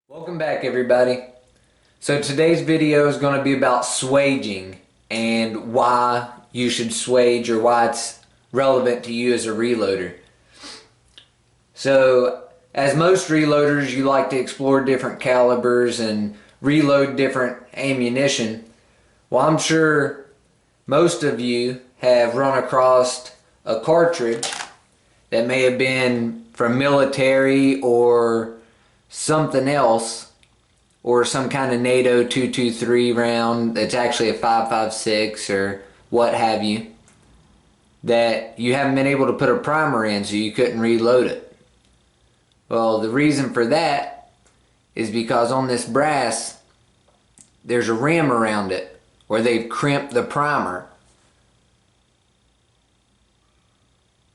Welcome back, everybody. So today's video is going to be about swaging and why you should swage, or why it's relevant to you as a reloader. So as most reloaders, you like to explore different calibers and reload different ammunition. Well, I'm sure most of you have run across a cartridge that may have been from military or something else, or some kind of NATO 223 round that's actually a 5.56 or what have you, that you haven't been able to put a primer in, so you couldn't reload it. Well, the reason for that is because on this brass there's a rim around it where they've crimped the primer.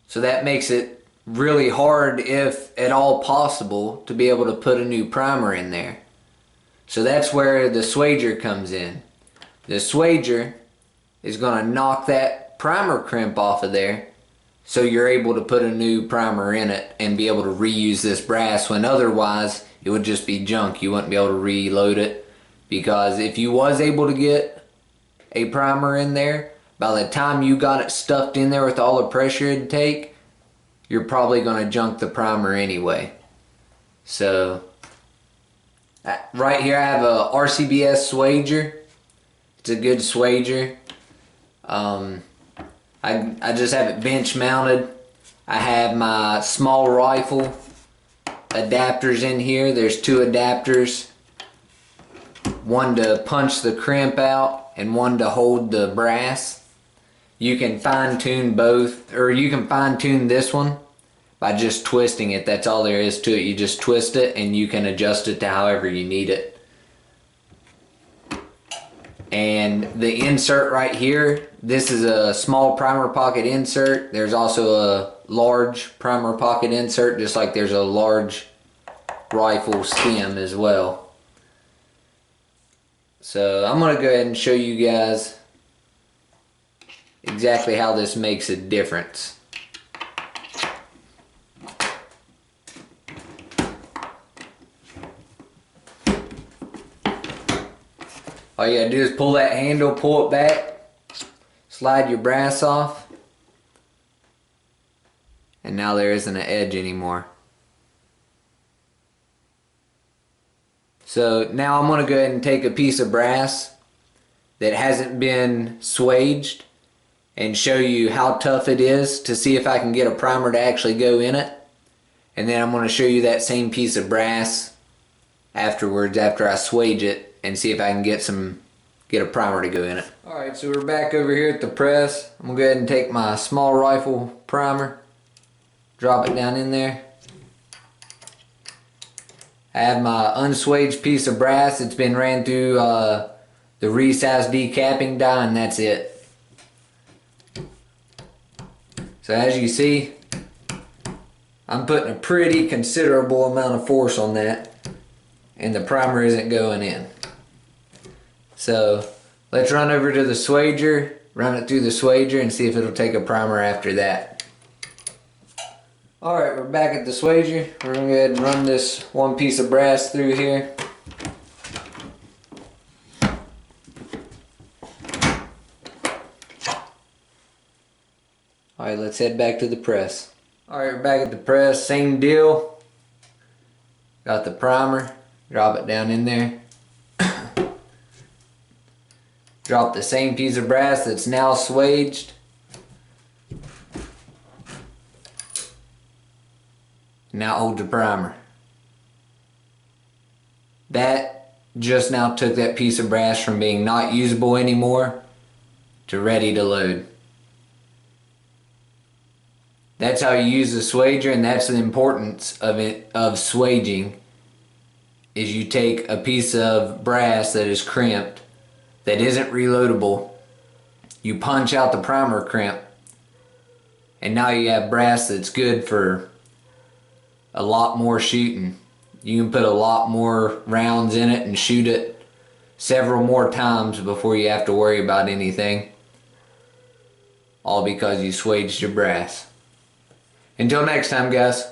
So that makes it really hard, if at all possible, to be able to put a new primer in there. So that's where the swager comes in. The swager is going to knock that primer crimp off of there, so you're able to put a new primer in it and be able to reuse this brass, when otherwise it would just be junk. You wouldn't be able to reload it, because if you was able to get a primer in there, by the time you got it stuffed in there with all the pressure it'd take, you're probably going to junk the primer anyway. So right here I have a RCBS swager. It's a good swager. I just have it bench mounted. I have my small rifle adapters in here. There's two adapters, one to punch the crimp out and one to hold the brass. You can fine tune both, or you can fine tune this one by just twisting it. That's all there is to it. You just twist it and you can adjust it to however you need it. And the insert right here, this is a small primer pocket insert. There's also a large primer pocket insert, just like there's a large rifle stem as well. So I'm going to go ahead and show you guys exactly how this makes a difference. All you gotta do is pull that handle, pull it back, slide your brass off, and now there isn't an edge anymore. So now I'm gonna go ahead and take a piece of brass that hasn't been swaged and show you how tough it is, to see if I can get a primer to actually go in it. And then I'm going to show you that same piece of brass afterwards, after I swage it, and see if I can get a primer to go in it. Alright, so we're back over here at the press. I'm going to go ahead and take my small rifle primer, drop it down in there. I have my unswaged piece of brass. It's been ran through the resized decapping die, and that's it. So as you see, I'm putting a pretty considerable amount of force on that, and the primer isn't going in. So let's run over to the swager, run it through the swager, and see if it'll take a primer after that. Alright, we're back at the swager. We're going to go ahead and run this one piece of brass through here. Alright, let's head back to the press. Alright, we're back at the press. Same deal. Got the primer. Drop it down in there. Drop the same piece of brass that's now swaged. Now hold the primer. That just now took that piece of brass from being not usable anymore to ready to load. That's how you use the swager, and that's the importance of swaging, is you take a piece of brass that is crimped, that isn't reloadable, you punch out the primer crimp, and now you have brass that's good for a lot more shooting. You can put a lot more rounds in it and shoot it several more times before you have to worry about anything, all because you swaged your brass. Until next time, guys.